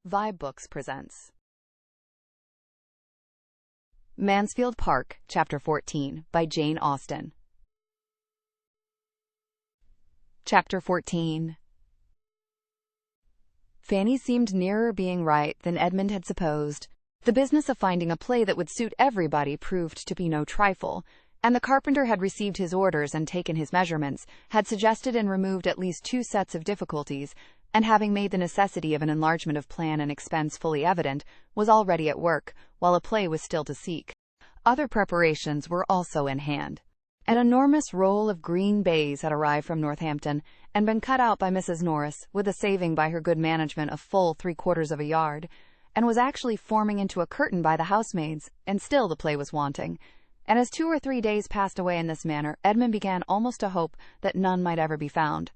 vibeBooks presents Mansfield Park, Chapter 14, by Jane Austen. Chapter 14. Fanny seemed nearer being right than Edmund had supposed. The business of finding a play that would suit everybody proved to be no trifle, and the carpenter had received his orders and taken his measurements, had suggested and removed at least 2 sets of difficulties, and having made the necessity of an enlargement of plan and expense fully evident, was already at work, while a play was still to seek. Other preparations were also in hand. An enormous roll of green baize had arrived from Northampton, and been cut out by Mrs. Norris, with a saving by her good management of full 3/4 of a yard, and was actually forming into a curtain by the housemaids, and still the play was wanting. And as 2 or 3 days passed away in this manner, Edmund began almost to hope that none might ever be found.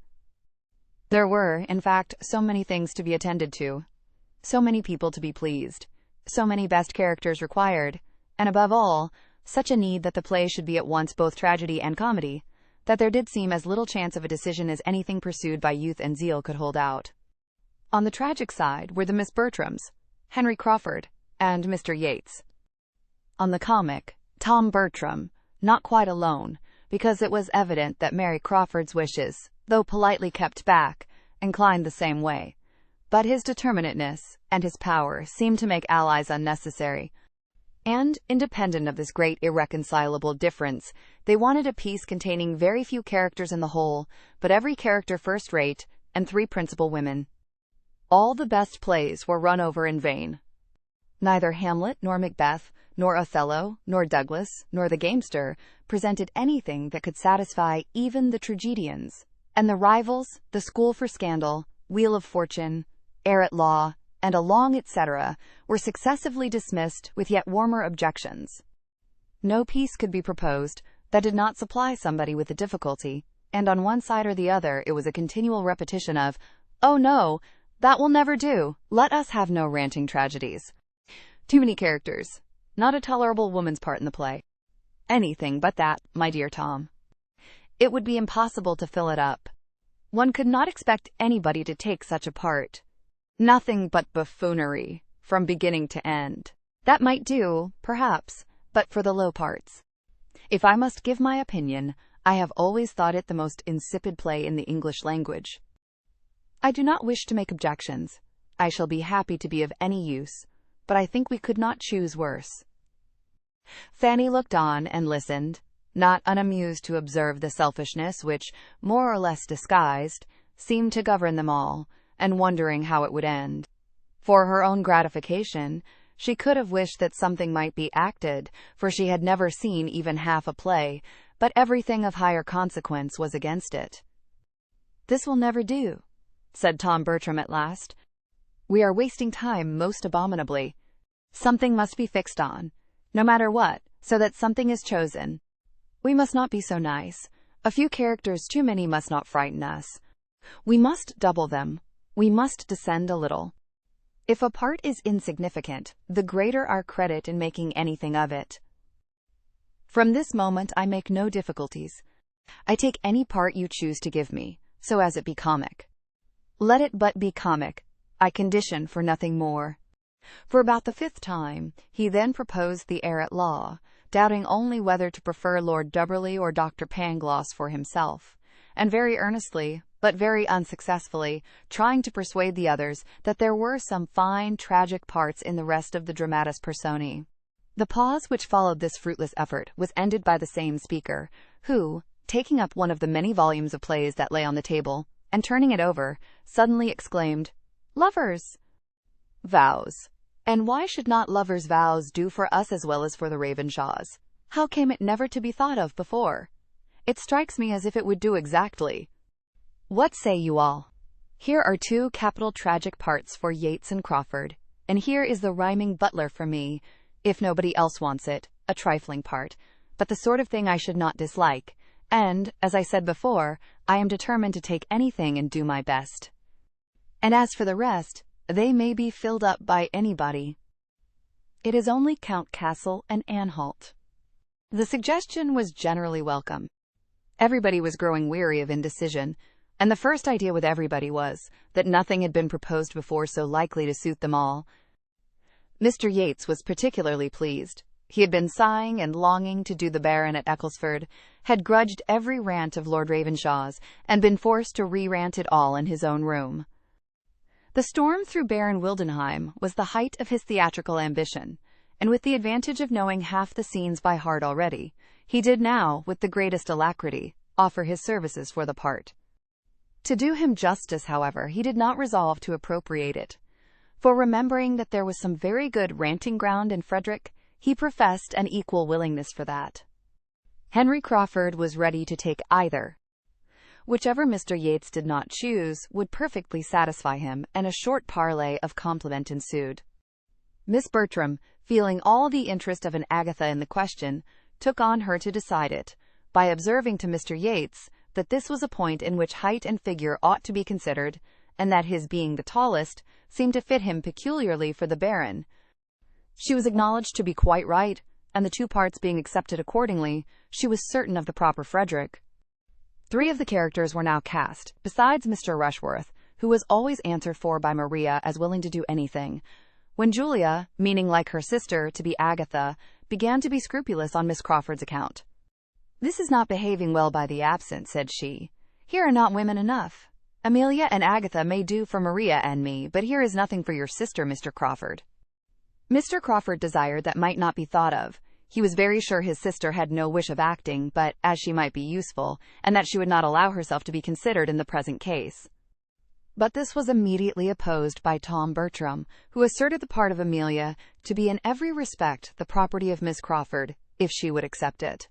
There were, in fact, so many things to be attended to, so many people to be pleased, so many best characters required, and above all, such a need that the play should be at once both tragedy and comedy, that there did seem as little chance of a decision as anything pursued by youth and zeal could hold out. On the tragic side were the Miss Bertrams, Henry Crawford, and Mr. Yates. On the comic, Tom Bertram, not quite alone, because it was evident that Mary Crawford's wishes, though politely kept back, inclined the same way. But his determinateness and his power seemed to make allies unnecessary. And, independent of this great irreconcilable difference, they wanted a piece containing very few characters in the whole, but every character first-rate, and 3 principal women. All the best plays were run over in vain. Neither Hamlet, nor Macbeth, nor Othello, nor Douglas, nor the Gamester presented anything that could satisfy even the tragedians, and the Rivals, the School for Scandal, Wheel of Fortune, Heir-at-Law, and a long etc., were successively dismissed with yet warmer objections. No piece could be proposed that did not supply somebody with a difficulty, and on one side or the other it was a continual repetition of, "Oh no, that will never do. Let us have no ranting tragedies. Too many characters. Not a tolerable woman's part in the play. Anything but that, my dear Tom." It would be impossible to fill it up. One could not expect anybody to take such a part. Nothing but buffoonery, from beginning to end. That might do, perhaps, but for the low parts. If I must give my opinion, I have always thought it the most insipid play in the English language. I do not wish to make objections. I shall be happy to be of any use, but I think we could not choose worse. Fanny looked on and listened, not unamused to observe the selfishness which, more or less disguised, seemed to govern them all, and wondering how it would end. For her own gratification, she could have wished that something might be acted, for she had never seen even half a play, but everything of higher consequence was against it. "This will never do," said Tom Bertram at last. "We are wasting time most abominably. Something must be fixed on, no matter what, so that something is chosen. We must not be so nice. A few characters too many must not frighten us. We must double them. We must descend a little. If a part is insignificant, the greater our credit in making anything of it. From this moment I make no difficulties. I take any part you choose to give me, so as it be comic. Let it but be comic. I condition for nothing more." For about the 5th time, he then proposed the Heir-at-Law, doubting only whether to prefer Lord Dubberly or Dr. Pangloss for himself, and very earnestly, but very unsuccessfully, trying to persuade the others that there were some fine tragic parts in the rest of the dramatis personae. The pause which followed this fruitless effort was ended by the same speaker, who, taking up one of the many volumes of plays that lay on the table, and turning it over, suddenly exclaimed, "Lovers' Vows! And why should not Lovers' Vows do for us as well as for the Ravenshaws? How came it never to be thought of before? It strikes me as if it would do exactly. What say you all? Here are 2 capital tragic parts for Yates and Crawford, and here is the rhyming butler for me, if nobody else wants it, a trifling part, but the sort of thing I should not dislike, and, as I said before, I am determined to take anything and do my best. And as for the rest, they may be filled up by anybody. It is only Count Castle and Anhalt." The suggestion was generally welcome. Everybody was growing weary of indecision, and the first idea with everybody was that nothing had been proposed before so likely to suit them all. Mr. Yates was particularly pleased. He had been sighing and longing to do the Baron at Ecclesford, had grudged every rant of Lord Ravenshaw's, and been forced to re-rant it all in his own room. The storm through Baron Wildenheim was the height of his theatrical ambition, and with the advantage of knowing half the scenes by heart already, he did now, with the greatest alacrity, offer his services for the part. To do him justice, however, he did not resolve to appropriate it, for remembering that there was some very good ranting ground in Frederick, he professed an equal willingness for that. Henry Crawford was ready to take either. Whichever Mr. Yates did not choose would perfectly satisfy him, and a short parley of compliment ensued. Miss Bertram, feeling all the interest of an Agatha in the question, took on her to decide it, by observing to Mr. Yates that this was a point in which height and figure ought to be considered, and that his being the tallest seemed to fit him peculiarly for the Baron. She was acknowledged to be quite right, and the two parts being accepted accordingly, she was certain of the proper Frederick. 3 of the characters were now cast, besides Mr. Rushworth, who was always answered for by Maria as willing to do anything, when Julia, meaning like her sister to be Agatha, began to be scrupulous on Miss Crawford's account. "This is not behaving well by the absent," said she. "Here are not women enough. Amelia and Agatha may do for Maria and me, but here is nothing for your sister, Mr. Crawford." Mr. Crawford desired that might not be thought of. He was very sure his sister had no wish of acting, but as she might be useful, and that she would not allow herself to be considered in the present case. But this was immediately opposed by Tom Bertram, who asserted the part of Amelia to be in every respect the property of Miss Crawford, if she would accept it.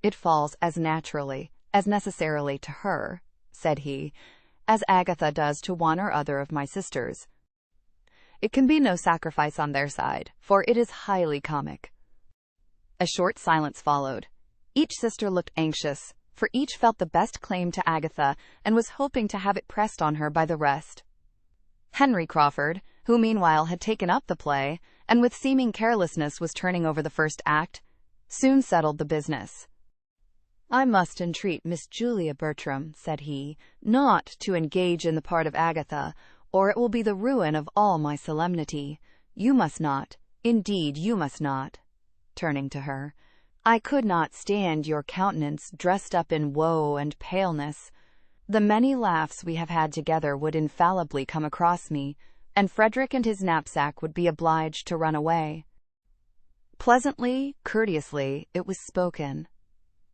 "It falls as naturally, as necessarily to her," said he, "as Agatha does to one or other of my sisters. It can be no sacrifice on their side, for it is highly comic." A short silence followed. Each sister looked anxious, for each felt the best claim to Agatha, and was hoping to have it pressed on her by the rest. Henry Crawford, who meanwhile had taken up the play, and with seeming carelessness was turning over the first act, soon settled the business. "I must entreat Miss Julia Bertram," said he, "not to engage in the part of Agatha, or it will be the ruin of all my solemnity. You must not, indeed you must not," turning to her. "I could not stand your countenance dressed up in woe and paleness. The many laughs we have had together would infallibly come across me, and Frederick and his knapsack would be obliged to run away." Pleasantly, courteously, it was spoken,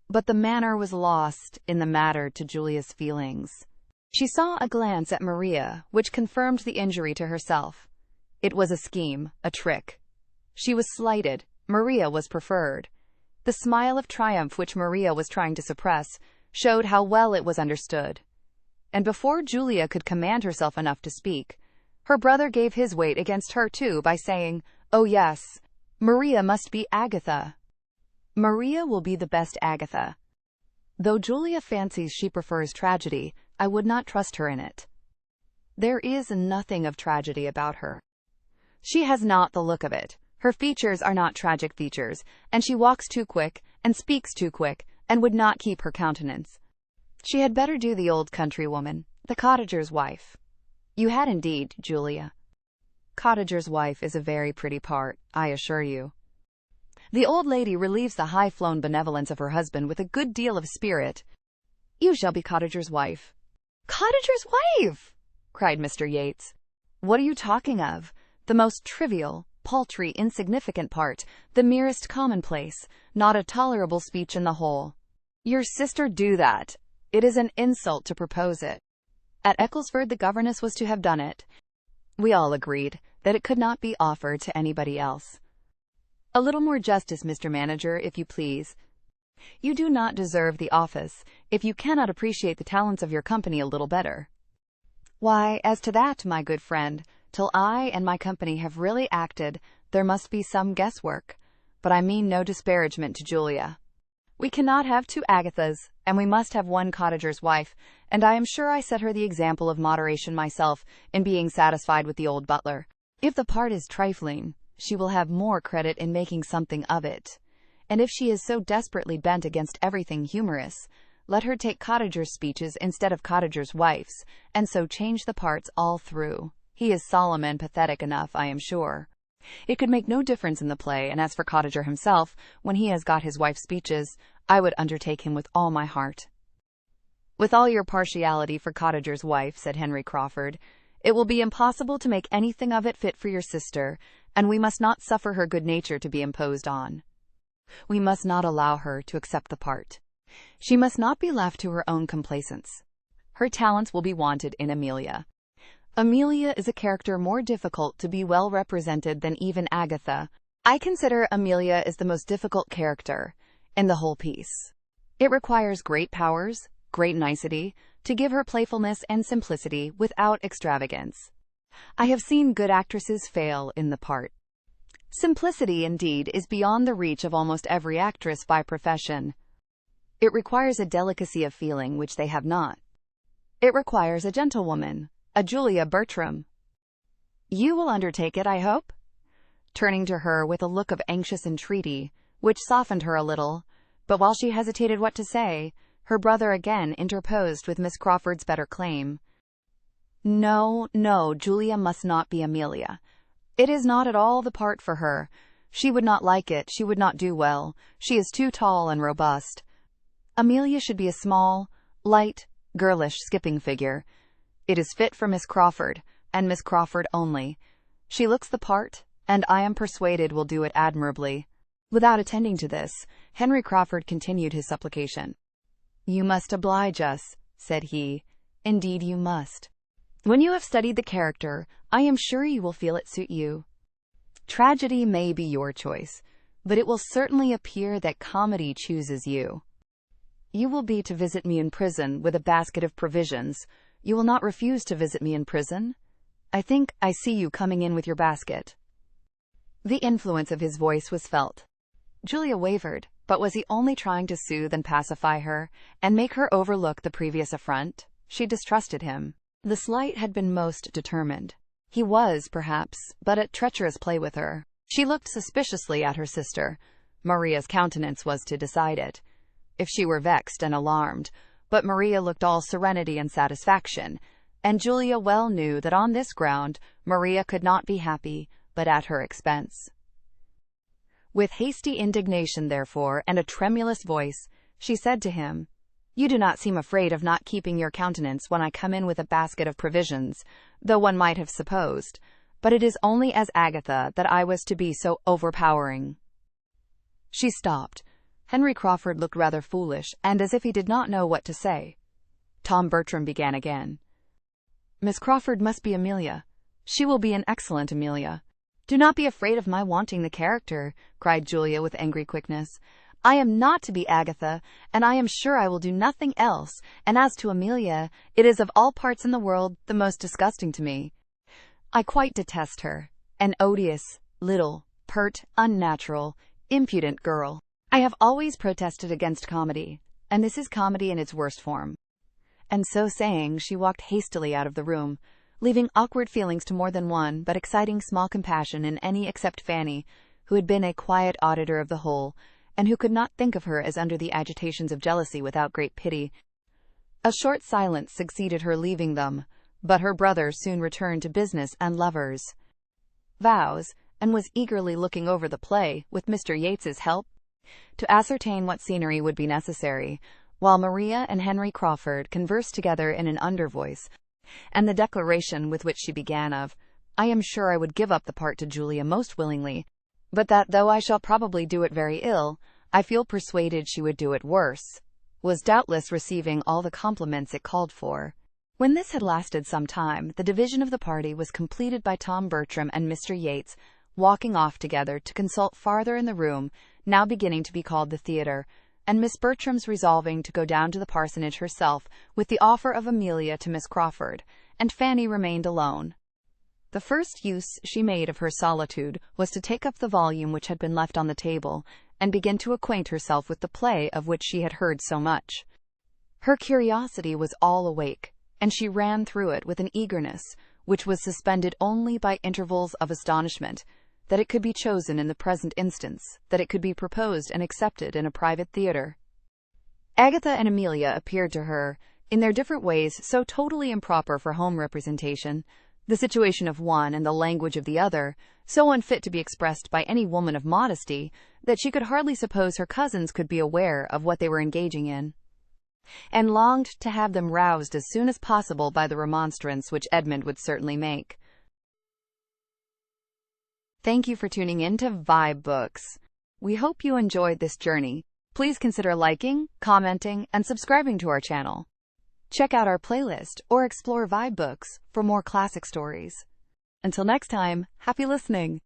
but the manner was lost in the matter to Julia's feelings. She saw a glance at Maria, which confirmed the injury to herself. It was a scheme, a trick. She was slighted. Maria was preferred. The smile of triumph which Maria was trying to suppress showed how well it was understood. And before Julia could command herself enough to speak, her brother gave his weight against her too by saying, "Oh yes, Maria must be Agatha. Maria will be the best Agatha. Though Julia fancies she prefers tragedy, I would not trust her in it. There is nothing of tragedy about her. She has not the look of it. Her features are not tragic features, and she walks too quick, and speaks too quick, and would not keep her countenance. She had better do the old countrywoman, the cottager's wife." "You had indeed, Julia. Cottager's wife is a very pretty part, I assure you. The old lady relieves the high-flown benevolence of her husband with a good deal of spirit. You shall be cottager's wife." "Cottager's wife!" cried Mr. Yates. "What are you talking of? The most trivial, paltry, insignificant part, the merest commonplace, not a tolerable speech in the whole. Your sister do that. It is an insult to propose it. At Ecclesford the governess was to have done it. We all agreed that it could not be offered to anybody else. A little more justice, Mr. Manager, if you please. You do not deserve the office if you cannot appreciate the talents of your company a little better." "Why, as to that, my good friend, till I and my company have really acted, there must be some guesswork, but I mean no disparagement to Julia. We cannot have 2 Agathas, and we must have 1 cottager's wife, and I am sure I set her the example of moderation myself in being satisfied with the old butler. If the part is trifling, she will have more credit in making something of it, and if she is so desperately bent against everything humorous, let her take cottagers' speeches instead of cottagers' wives, and so change the parts all through. He is solemn and pathetic enough, I am sure. It could make no difference in the play, and as for Cottager himself, when he has got his wife's speeches, I would undertake him with all my heart." "With all your partiality for Cottager's wife," said Henry Crawford, "it will be impossible to make anything of it fit for your sister, and we must not suffer her good nature to be imposed on. We must not allow her to accept the part. She must not be left to her own complacence. Her talents will be wanted in Amelia. Amelia is a character more difficult to be well represented than even Agatha. I consider Amelia is the most difficult character in the whole piece. It requires great powers, great nicety, to give her playfulness and simplicity without extravagance. I have seen good actresses fail in the part. Simplicity, indeed, is beyond the reach of almost every actress by profession. It requires a delicacy of feeling which they have not. It requires a gentlewoman, a Julia Bertram. You will undertake it, I hope?" Turning to her with a look of anxious entreaty, which softened her a little, but while she hesitated what to say, her brother again interposed with Miss Crawford's better claim. "No, no, Julia must not be Amelia. It is not at all the part for her. She would not like it, she would not do well. She is too tall and robust. Amelia should be a small, light, girlish, skipping figure. It is fit for Miss Crawford, and Miss Crawford only. She looks the part, and I am persuaded will do it admirably." Without attending to this, Henry Crawford continued his supplication. "You must oblige us," said he. "Indeed you must. When you have studied the character, I am sure you will feel it suit you. Tragedy may be your choice, but it will certainly appear that comedy chooses you. You will be to visit me in prison with a basket of provisions. You will not refuse to visit me in prison? I think I see you coming in with your basket." The influence of his voice was felt. Julia wavered, but was he only trying to soothe and pacify her, and make her overlook the previous affront? She distrusted him. The slight had been most determined. He was, perhaps, but at treacherous play with her. She looked suspiciously at her sister. Maria's countenance was to decide it, if she were vexed and alarmed, but Maria looked all serenity and satisfaction, and Julia well knew that on this ground Maria could not be happy, but at her expense. With hasty indignation, therefore, and a tremulous voice, she said to him, "You do not seem afraid of not keeping your countenance when I come in with a basket of provisions, though one might have supposed, but it is only as Agatha that I was to be so overpowering." She stopped. Henry Crawford looked rather foolish, and as if he did not know what to say. Tom Bertram began again. "Miss Crawford must be Amelia. She will be an excellent Amelia." "Do not be afraid of my wanting the character," cried Julia with angry quickness. "I am not to be Agatha, and I am sure I will do nothing else, and as to Amelia, it is of all parts in the world the most disgusting to me. I quite detest her. An odious, little, pert, unnatural, impudent girl. I have always protested against comedy, and this is comedy in its worst form." And so saying, she walked hastily out of the room, leaving awkward feelings to more than one, but exciting small compassion in any except Fanny, who had been a quiet auditor of the whole, and who could not think of her as under the agitations of jealousy without great pity. A short silence succeeded her leaving them, but her brother soon returned to business and lovers' vows, and was eagerly looking over the play, with Mr. Yates's help, to ascertain what scenery would be necessary, while Maria and Henry Crawford conversed together in an undervoice, and the declaration with which she began of, "I am sure I would give up the part to Julia most willingly, but that though I shall probably do it very ill, I feel persuaded she would do it worse," was doubtless receiving all the compliments it called for. When this had lasted some time, the division of the party was completed by Tom Bertram and Mr. Yates walking off together to consult farther in the room, now beginning to be called the theatre, and Miss Bertram's resolving to go down to the parsonage herself with the offer of Amelia to Miss Crawford, and Fanny remained alone. The first use she made of her solitude was to take up the volume which had been left on the table, and begin to acquaint herself with the play of which she had heard so much. Her curiosity was all awake, and she ran through it with an eagerness which was suspended only by intervals of astonishment, that it could be chosen in the present instance, that it could be proposed and accepted in a private theatre. Agatha and Amelia appeared to her, in their different ways, so totally improper for home representation, the situation of one and the language of the other, so unfit to be expressed by any woman of modesty, that she could hardly suppose her cousins could be aware of what they were engaging in, and longed to have them roused as soon as possible by the remonstrance which Edmund would certainly make. Thank you for tuning in to vibeBooks. We hope you enjoyed this journey. Please consider liking, commenting, and subscribing to our channel. Check out our playlist or explore vibeBooks for more classic stories. Until next time, happy listening!